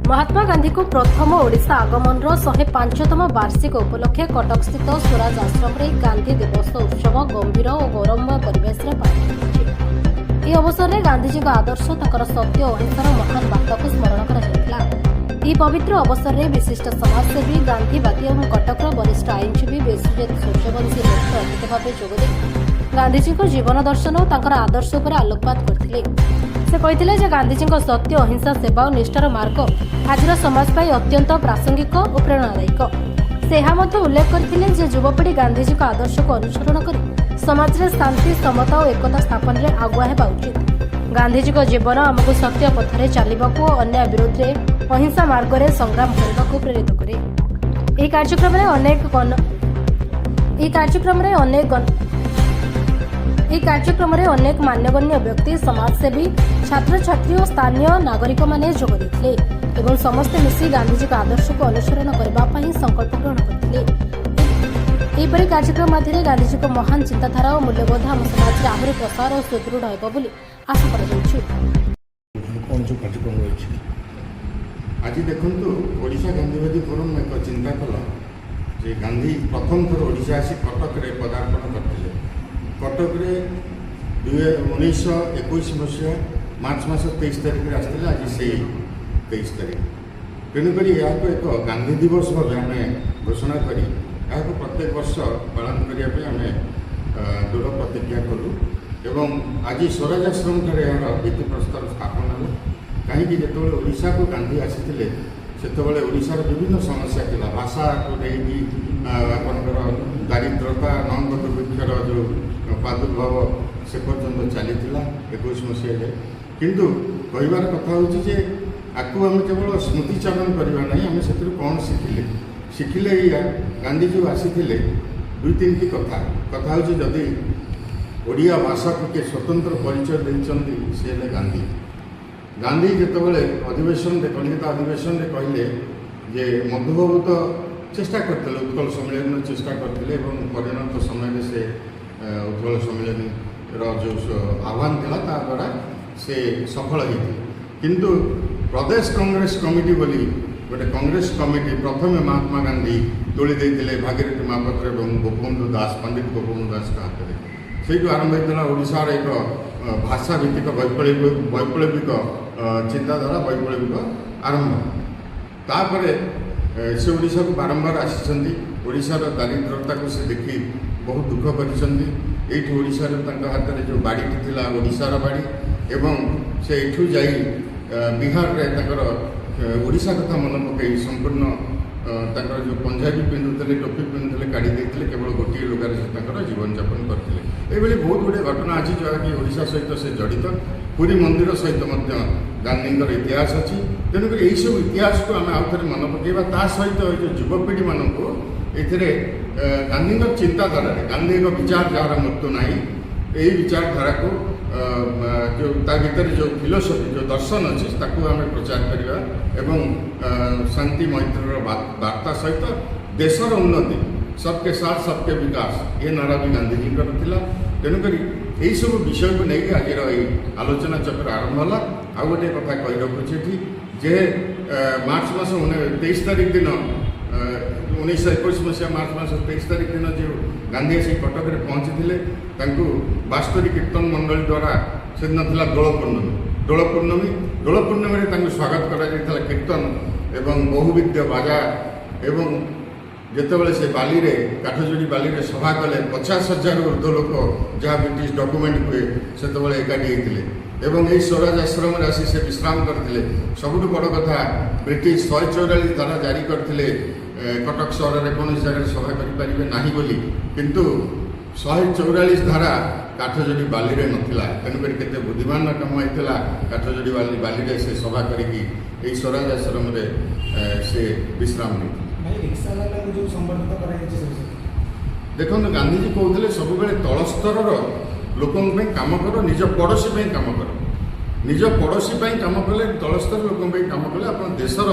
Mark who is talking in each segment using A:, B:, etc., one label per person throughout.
A: महात्मा गांधी को प्रथम ओडिशा आगमन 105तम वार्षिक उपलक्षे कटक स्थित स्वराज आश्रम में गांधी दिवस उत्सव गंभीर और गौरवमय परिवेश में अवसर में गांधीजी आदर्श तक सत्य और अहिंसार महान बार्ता को स्मरण कर पवित्र अवसर में विशिष्ट समाजसेवी गांधीवादी और कटकर वरिष्ठ आईनजीवी विश्वजित सूर्यवंशी मुख्य अतिथि भाव जोगदे गांधीजी जीवन दर्शन और आदर्श पर आलोकपात करते से कहते गांधीजी सत्य अहिंसा सेवा और निष्ठार मार्ग आज समाज पर अत्यंत प्रासंगिक और प्रेरणादायक से उल्लेख करते युवपीढ़ी गांधीजी आदर्श को अनुसरण कर समाज में शांति समता और एकता स्थापन में आगुआ होगा उचित। गांधीजी जीवन आमको सत्य पथरे चलने और अन्याय विरोध में अहिंसा मार्ग में संग्राम करने को प्रेरित करे। यह कार्यक्रम में अनेक मान्यगण्य व्यक्ति समाजसेवी छात्र छात्री और स्थानीय नागरिक माने जोग देथिले एवं समस्ते मिसी गांधीजी आदर्श को अनुसरण करने संकल्प ग्रहण करते। कार्यक्रम मध्य गांधीजी महान चिंताधारा और मूल्यबोध आम समाज में आहरी प्रसार और सुदृढ़ होगा आशा कर।
B: आज देखु ओडिशा गांधीवादी फोरम एक चिंता कला जे गांधी प्रथम थर ओडिशा आसी कटक रे पदार्पण करते। कटक रे 1921 मसीहा मार्च मास 23 तारिख आसते आज से 23 तारिख तेणुक यहाँ एक गांधी दिवस भाव आम घोषणा कर प्रत्येक वर्ष पालन करने दृढ़ प्रतिज्ञा कलु एवं आज स्वराज आश्रम ठारे यार भित्तिप्रस्तर स्थापन हो कहीं जो ओडिशा को गांधी आसी से ओडिशार विभिन्न समस्या था भाषा को लेकिन आपंकर दारिद्रता नंग दुर्भिक्षर जो प्रादुर्भाव से पर्यटन चली 21 मसीह किंतु कहबार कथा होचे आपको आम केवल स्मृतिचारण करवा ना आम से कौन शिखिले गांधी जो आसी दुई तीन टी कथा कथा जदि ओडिया भाषा को किए स्वतंत्र परिचय देते सी गांधी गांधी जितेबाला अधिवेशन कलिकता अधिवेशन कहले जे मधुबाबू तो चेष्टा करते उत्कल सम्मेलन चेष्टा करते परिणत समय से उत्कल सम्मेलन जो आह्वान था द्वारा से सफल होती किंतु प्रदेश कांग्रेस कमिटी बोली गोटे कांग्रेस कमिटी प्रथम महात्मा गांधी तोली देते भागीरथी महापात्र और गोपबंधु दास पंडित गोपबंधु दास हाथ में से आरंभ होता ओडिशार एक भाषा भित्तिक वैप्लविक चिंताधारा वैप्लविक आरंभ तापर से ओडिशा को बारंबार आसीशार दारिद्रता को से देखी बहुत दुख कर ओडिशार हाथ में जो बाड़ी थी ओडिशार बाड़ी एवं से एठू जा बिहार में ओडिशा कथा मन पकई संपूर्ण जो पंजाबी पिंधुते टोपी पिंधुते काढ़ी देते केवल गोटे लुगार से जीवन यापन करते ये बहुत गुड़े घटना अच्छी जहाँकि ओडिशा सहित से जड़ित पुरी मंदिर सहित गांधी इतिहास अच्छी तेणुक यही सब इतिहास को आम आउ थे मन पकेबा ता सहित जो युवपीढ़ी मानक ये गांधी चिंताधारा गांधी एक विचारधारा मृत्यु ना यही विचारधारा को जो भीतर जो फिलोसफी जो दर्शन अच्छी ताकू आम प्रचार करवा एवं शांति मैत्रीर वार्ता सहित देशर उन्नति सबके साथ सबके विकास ये नारा भी गांधीजी था तेणुक यही सब विषय को लेकिन आज आलोचना चक्र आरंभ है आ गोटे कथा कही रखुचे जे मार्च मास 23 तारिख दिन 1921 मसीहा मार्च मास 23 तारिख दिन जो गांधी आसी कटक में पहुँची बास्तरी कीर्तन मंडल द्वारा से दिन था दोल पूर्णमी में स्वागत कर कीर्तन एवं बहुविध बाजा एवं जितेबाला से बाली रे काठजोड़ी बाली रे सभा कले 50,000 ऊर्ध्व लोक जहाँ ब्रिटिश डॉक्यूमेंट हुए से एकाठी होते एवं यही स्वराज आश्रम आसी से विश्राम करते सबुठ बड़ कथा ब्रिटिश 144 धारा जारी करते कटक सहर में कौन जगह सभा करें ना बोली किंतु 144 धारा काठजोड़ी बाली रे नथिला तेणुक केते बुद्धिमान कम होता काठजोड़ी बाली से सभा करी स्वराज आश्रम से विश्राम नहीं देखो गांधीजी कहते सब तल स्तर लोक कम कर निज पड़ोशी कम कर निज पड़ोशी कम कले तल स्तर लोक कम कले आप देशर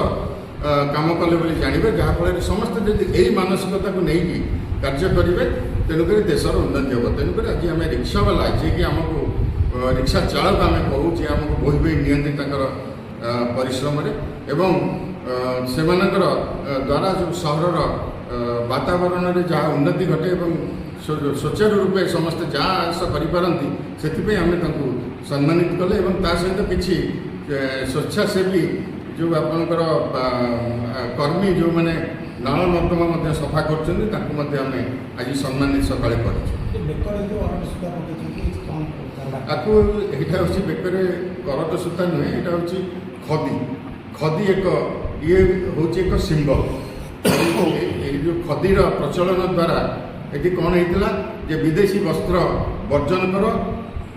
B: कम कले बोली जानवे जहाँफल समस्त जब यही मानसिकता को लेकिन कार्य करेंगे तेणुक देशर उन्नति हम तेणुक आज आम रिक्शावाला जी कि आमको रिक्शा चालक आम कहूँ आमको बोही बोही नियंती परिश्रम एवं सेमानकर द्वारा जो सहरर वातावरण में जहाँ उन्नति घटे एवं सुचारू रूपे समस्ते जहाँ आस करिपारନ୍ତି ସେଥିପାଇଁ ଆମେ ତାଙ୍କୁ ସମ୍ମାନିତ କଲେ ଏବଂ ତା ସହିତ କିଛି ସ୍ୱେଚ୍ଛାସେବୀ जो आपणकर कर्मी जो मैंने नाल नर्दमा मध्य सफा करछन्ती तांको मध्य आमे आज सम्मानित सकाळे करछु आपको एटा होछि बेकरे करट सूता नुहे एटा होछि खदी खदी एक ये होछि एक सिंबल ए जो खदीर प्रचलन द्वारा एटी कोन हेतिला जे विदेशी वस्त्र वर्जन करो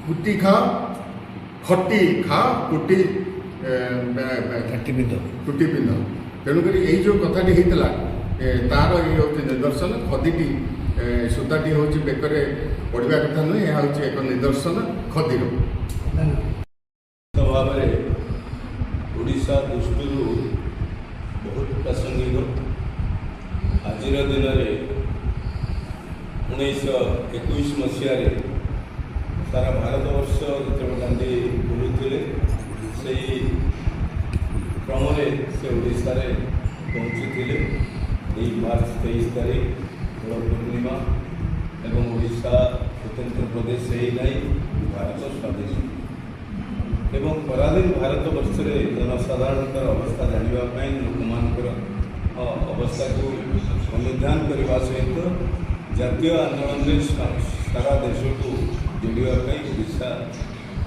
B: कुटी खाओ खटी खाओ कुटी कुटी पिंध तेणुक यही जो कथाटी होता तार ये हूँ निदर्शन खदीटी सूताटी हूँ बेकरे पड़ा कथा नुहे यह हूँ एक निदर्शन खदीर
C: भाव ओडिशा दृष्टि बहुत प्रासंगिक आज दिन में 1921 मसीह सारा भारतवर्ष जो गांधी बुलूले से क्रम से ओडिशा पहुँची यही मार्च 23 तारीख बड़ पूर्णिमा एवं ओडिशा स्वतंत्र प्रदेश ही नहीं भारत स्वाधीन एवं पराधीन भारत वर्ष जनसाधारण अवस्था जानापी लोक मानकर अवस्था को अनुधान करने सहित जातीय आंदोलन में सारा देश को जोड़ापी ओडिशा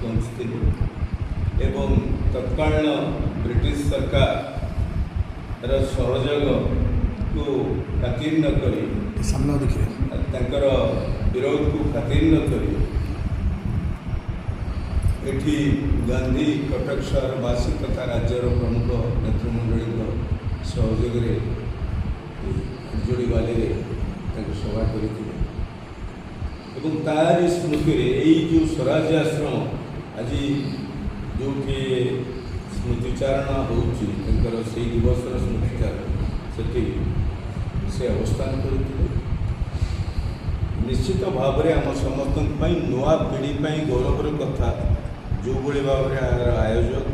C: पहुँचती एवं तत्कालीन ब्रिटिश सरकार सहयोग को खातिर न करी तांकर विरोध को खातिर न करी एठी गांधी कटक शहरवासी तथा राज्यर प्रमुख नेतृमंडली सहयोग जोड़ी सभा करते तारी स्मृति यही जो स्वराज आश्रम आज जो स्मृतिचारणा होती दिवस स्मृतिचारण से अवस्थान करते निश्चित भाव में आम समस्त नुआ पीढ़ी गौरवर कथा जो भाई भाव में आयोजक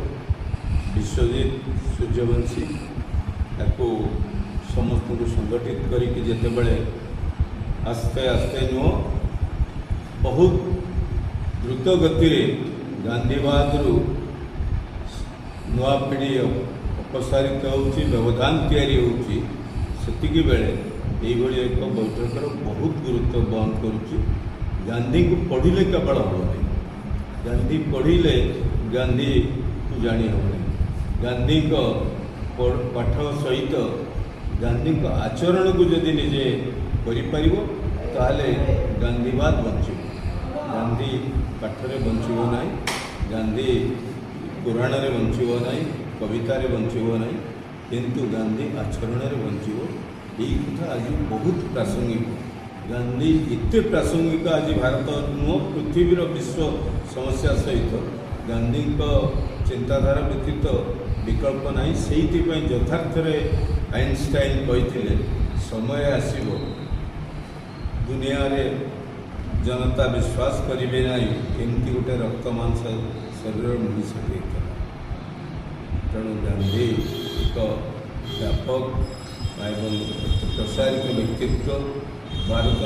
C: विश्वजीत सूर्यवंशी ताको समस्त को संगठित करके जिते आस्ते आस्ते नुह बहुत द्रुत गति गांधीवाद नुआ पीढ़ी अपसारित होती व्यवधान होती बेले यही एक बैठकर बहुत गुरुत्व बहन करुच्ची गांधी को पढ़िले केवल हम गांधी पढ़िले गांधी को जानी हम गांधी को पाठ सहित गांधी को आचरण को जदि निजे ताले गांधीवाद बंचो गांधी पाठरे बंचो ना गांधी पुराण रे बंचो ना कवितार बंचो ना किंतु गांधी आचरण बंचो यही कथा आज बहुत प्रासंगिक गांधी इतने प्रासंगिक आज भारत नुह पृथ्वीर विश्व समस्या सहित गांधी चिंताधारा व्यतीत विकल्प ना से यथार्थ आइनस्टाइन कहते समय आसब दुनिया रे जनता विश्वास करेंगे ना एमती गोटे रक्त मांस शरीर मनीष तेणु गांधी एक व्यापक एवं प्रसारित व्यक्तित्व भारत